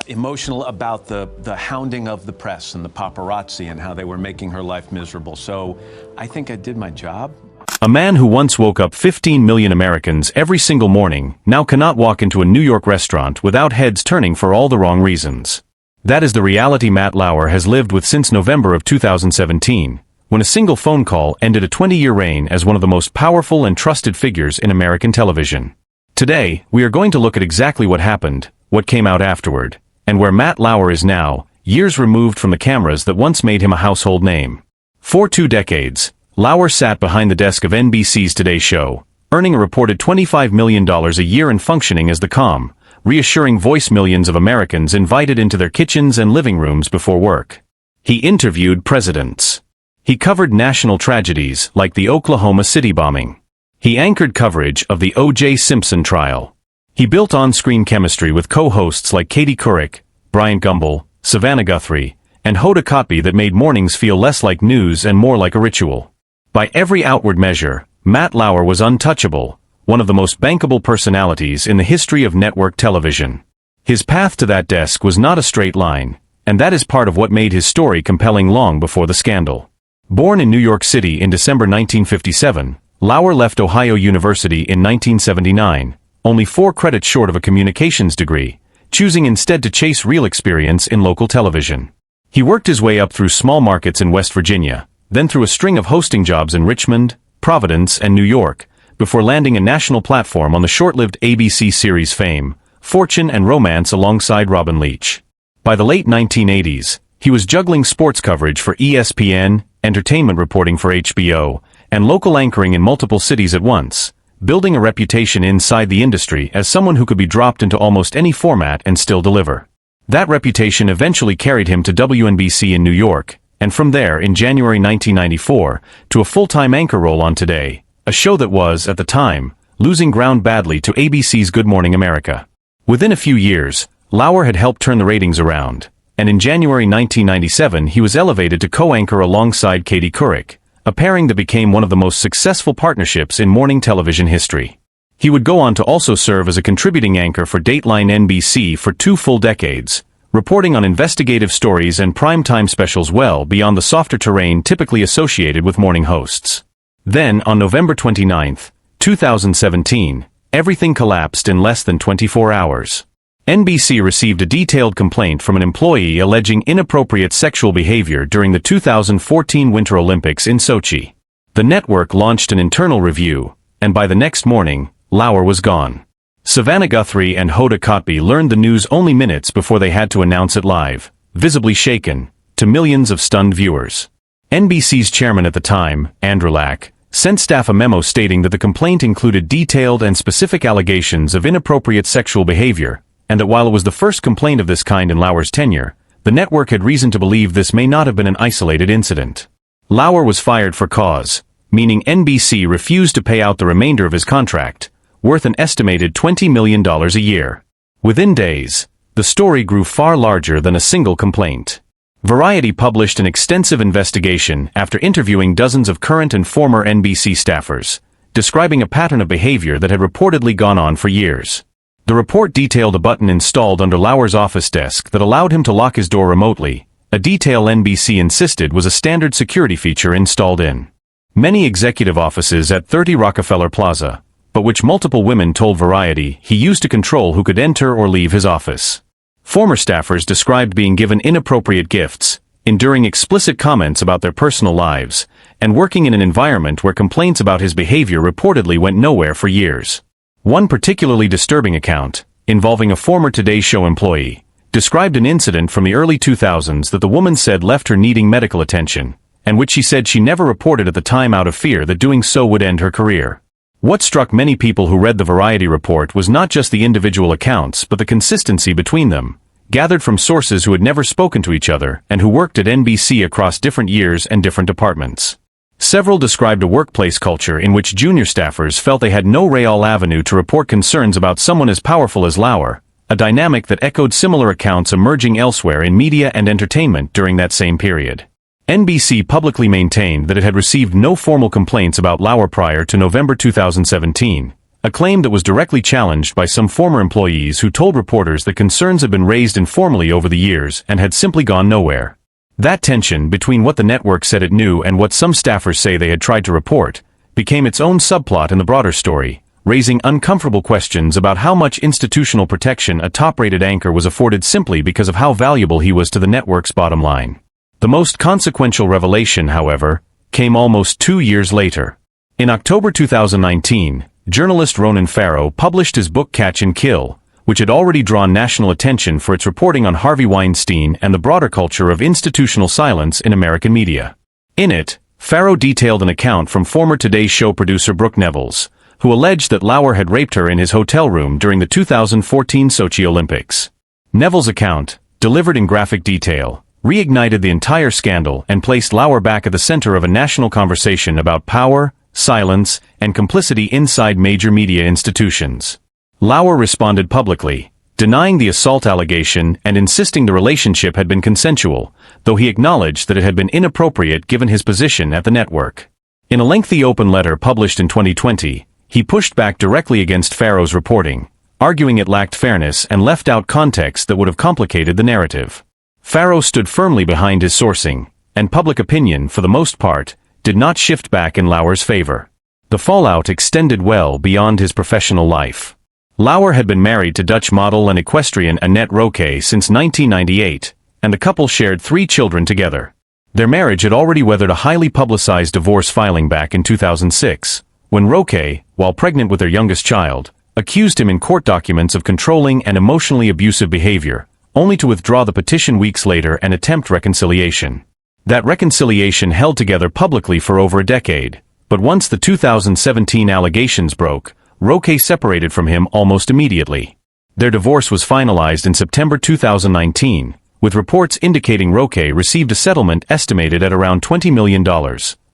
emotional about the hounding of the press and the paparazzi and how they were making her life miserable. So I think I did my job. A man who once woke up 15 million Americans every single morning now cannot walk into a New York restaurant without heads turning for all the wrong reasons. That is the reality Matt Lauer has lived with since November of 2017, when a single phone call ended a 20-year reign as one of the most powerful and trusted figures in American television. Today, we are going to look at exactly what happened, what came out afterward, and where Matt Lauer is now, years removed from the cameras that once made him a household name. For 2 decades, Lauer sat behind the desk of NBC's Today Show, earning a reported $25 million a year and functioning as the calm, reassuring voice millions of Americans invited into their kitchens and living rooms before work. He interviewed presidents. He covered national tragedies like the Oklahoma City bombing. He anchored coverage of the O.J. Simpson trial. He built on-screen chemistry with co-hosts like Katie Couric, Bryant Gumbel, Savannah Guthrie, and Hoda Kotb that made mornings feel less like news and more like a ritual. By every outward measure, Matt Lauer was untouchable, one of the most bankable personalities in the history of network television. His path to that desk was not a straight line, and that is part of what made his story compelling long before the scandal. Born in New York City in December 1957, Lauer left Ohio University in 1979, only 4 credits short of a communications degree, choosing instead to chase real experience in local television. He worked his way up through small markets in West Virginia, then through a string of hosting jobs in Richmond, Providence, and New York, before landing a national platform on the short-lived ABC series Fame, Fortune, and Romance alongside Robin Leach. By the late 1980s, he was juggling sports coverage for ESPN, entertainment reporting for HBO, and local anchoring in multiple cities at once, building a reputation inside the industry as someone who could be dropped into almost any format and still deliver. That reputation eventually carried him to WNBC in New York, and from there in January 1994, to a full-time anchor role on Today, a show that was, at the time, losing ground badly to ABC's Good Morning America. Within a few years, Lauer had helped turn the ratings around, and in January 1997 he was elevated to co-anchor alongside Katie Couric, a pairing that became one of the most successful partnerships in morning television history. He would go on to also serve as a contributing anchor for Dateline NBC for 2 full decades, reporting on investigative stories and primetime specials well beyond the softer terrain typically associated with morning hosts. Then, on November 29, 2017, everything collapsed in less than 24 hours. NBC received a detailed complaint from an employee alleging inappropriate sexual behavior during the 2014 Winter Olympics in Sochi. The network launched an internal review, and by the next morning, Lauer was gone. Savannah Guthrie and Hoda Kotb learned the news only minutes before they had to announce it live, visibly shaken, to millions of stunned viewers. NBC's chairman at the time, Andrew Lack, sent staff a memo stating that the complaint included detailed and specific allegations of inappropriate sexual behavior, and that while it was the first complaint of this kind in Lauer's tenure, the network had reason to believe this may not have been an isolated incident. Lauer was fired for cause, meaning NBC refused to pay out the remainder of his contract, worth an estimated $20 million a year. Within days, the story grew far larger than a single complaint. Variety published an extensive investigation after interviewing dozens of current and former NBC staffers, describing a pattern of behavior that had reportedly gone on for years. The report detailed a button installed under Lauer's office desk that allowed him to lock his door remotely, a detail NBC insisted was a standard security feature installed in many executive offices at 30 Rockefeller Plaza, but which multiple women told Variety he used to control who could enter or leave his office. Former staffers described being given inappropriate gifts, enduring explicit comments about their personal lives, and working in an environment where complaints about his behavior reportedly went nowhere for years. One particularly disturbing account, involving a former Today Show employee, described an incident from the early 2000s that the woman said left her needing medical attention, and which she said she never reported at the time out of fear that doing so would end her career. What struck many people who read the Variety report was not just the individual accounts but the consistency between them, gathered from sources who had never spoken to each other and who worked at NBC across different years and different departments. Several described a workplace culture in which junior staffers felt they had no real avenue to report concerns about someone as powerful as Lauer, a dynamic that echoed similar accounts emerging elsewhere in media and entertainment during that same period. NBC publicly maintained that it had received no formal complaints about Lauer prior to November 2017, a claim that was directly challenged by some former employees who told reporters that concerns had been raised informally over the years and had simply gone nowhere. That tension between what the network said it knew and what some staffers say they had tried to report became its own subplot in the broader story, raising uncomfortable questions about how much institutional protection a top-rated anchor was afforded simply because of how valuable he was to the network's bottom line. The most consequential revelation, however, came almost 2 years later. In October 2019, journalist Ronan Farrow published his book Catch and Kill, which had already drawn national attention for its reporting on Harvey Weinstein and the broader culture of institutional silence in American media. In it, Farrow detailed an account from former Today Show producer Brooke Nevils, who alleged that Lauer had raped her in his hotel room during the 2014 Sochi Olympics. Nevils' account, delivered in graphic detail, reignited the entire scandal and placed Lauer back at the center of a national conversation about power, silence, and complicity inside major media institutions. Lauer responded publicly, denying the assault allegation and insisting the relationship had been consensual, though he acknowledged that it had been inappropriate given his position at the network. In a lengthy open letter published in 2020, he pushed back directly against Farrow's reporting, arguing it lacked fairness and left out context that would have complicated the narrative. Farrow stood firmly behind his sourcing, and public opinion, for the most part, did not shift back in Lauer's favor. The fallout extended well beyond his professional life. Lauer had been married to Dutch model and equestrian Annette Roque since 1998, and the couple shared 3 children together. Their marriage had already weathered a highly publicized divorce filing back in 2006, when Roque, while pregnant with their youngest child, accused him in court documents of controlling and emotionally abusive behavior, only to withdraw the petition weeks later and attempt reconciliation. That reconciliation held together publicly for over a decade, but once the 2017 allegations broke, Roque separated from him almost immediately. Their divorce was finalized in September 2019, with reports indicating Roque received a settlement estimated at around $20 million,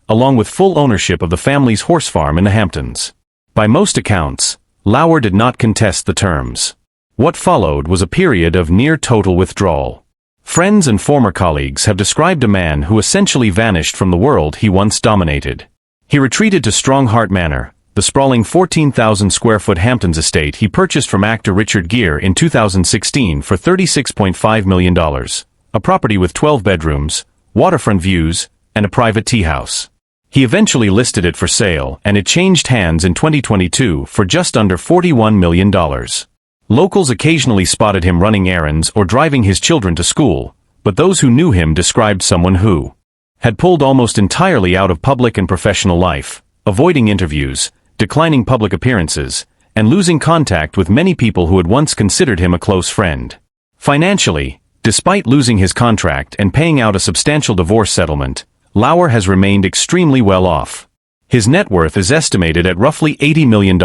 along with full ownership of the family's horse farm in the Hamptons. By most accounts, Lauer did not contest the terms. What followed was a period of near-total withdrawal. Friends and former colleagues have described a man who essentially vanished from the world he once dominated. He retreated to Strongheart Manor, the sprawling 14,000-square-foot Hamptons estate he purchased from actor Richard Gere in 2016 for $36.5 million, a property with 12 bedrooms, waterfront views, and a private tea house. He eventually listed it for sale, and it changed hands in 2022 for just under $41 million. Locals occasionally spotted him running errands or driving his children to school, but those who knew him described someone who had pulled almost entirely out of public and professional life, avoiding interviews, declining public appearances, and losing contact with many people who had once considered him a close friend. Financially, despite losing his contract and paying out a substantial divorce settlement, Lauer has remained extremely well off. His net worth is estimated at roughly $80 million,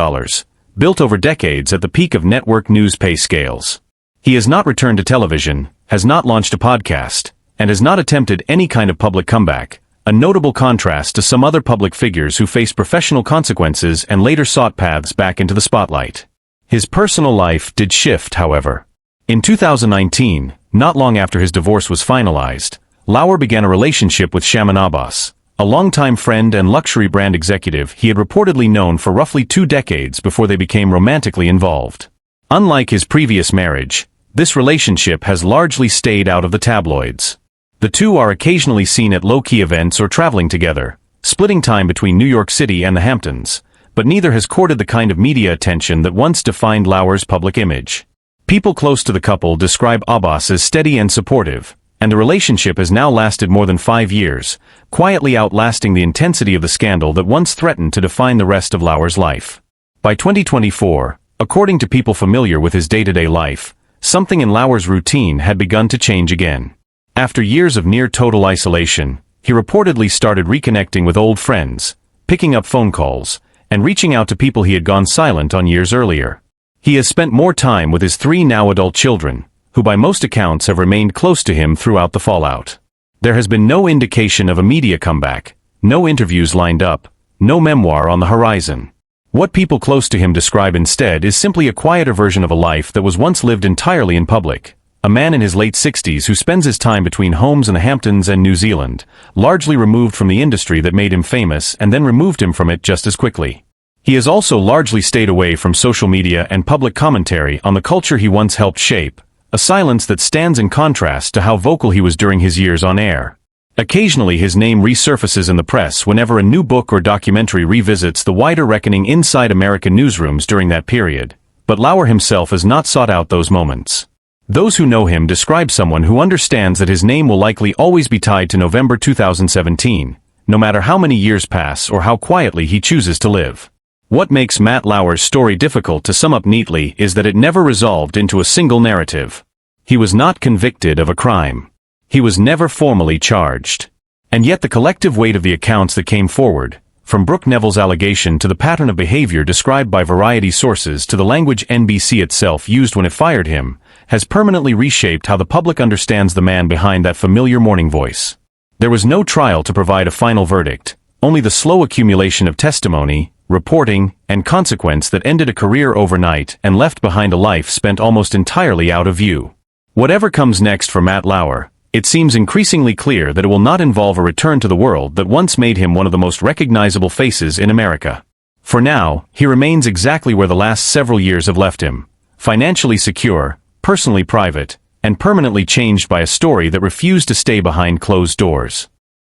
built over decades at the peak of network news pay scales. He has not returned to television, has not launched a podcast, and has not attempted any kind of public comeback, a notable contrast to some other public figures who faced professional consequences and later sought paths back into the spotlight. His personal life did shift, however. In 2019, not long after his divorce was finalized, Lauer began a relationship with Shaman Abbas, a longtime friend and luxury brand executive he had reportedly known for roughly 2 decades before they became romantically involved. Unlike his previous marriage, this relationship has largely stayed out of the tabloids. The two are occasionally seen at low-key events or traveling together, splitting time between New York City and the Hamptons, but neither has courted the kind of media attention that once defined Lauer's public image. People close to the couple describe Abbas as steady and supportive, and the relationship has now lasted more than 5 years, quietly outlasting the intensity of the scandal that once threatened to define the rest of Lauer's life. By 2024, according to people familiar with his day-to-day life, something in Lauer's routine had begun to change again. After years of near-total isolation, he reportedly started reconnecting with old friends, picking up phone calls, and reaching out to people he had gone silent on years earlier. He has spent more time with his 3 now-adult children, who by most accounts have remained close to him throughout the fallout. There has been no indication of a media comeback, no interviews lined up, no memoir on the horizon. What people close to him describe instead is simply a quieter version of a life that was once lived entirely in public. A man in his late 60s who spends his time between homes in the Hamptons and New Zealand, largely removed from the industry that made him famous and then removed him from it just as quickly. He has also largely stayed away from social media and public commentary on the culture he once helped shape, a silence that stands in contrast to how vocal he was during his years on air. Occasionally his name resurfaces in the press whenever a new book or documentary revisits the wider reckoning inside American newsrooms during that period, but Lauer himself has not sought out those moments. Those who know him describe someone who understands that his name will likely always be tied to November 2017, no matter how many years pass or how quietly he chooses to live. What makes Matt Lauer's story difficult to sum up neatly is that it never resolved into a single narrative. He was not convicted of a crime. He was never formally charged. And yet the collective weight of the accounts that came forward, from Brooke Nevils' allegation to the pattern of behavior described by Variety sources to the language NBC itself used when it fired him, has permanently reshaped how the public understands the man behind that familiar morning voice. There was no trial to provide a final verdict, only the slow accumulation of testimony, reporting, and consequence that ended a career overnight and left behind a life spent almost entirely out of view. Whatever comes next for Matt Lauer, it seems increasingly clear that it will not involve a return to the world that once made him one of the most recognizable faces in America. For now, he remains exactly where the last several years have left him, financially secure, personally private, and permanently changed by a story that refused to stay behind closed doors.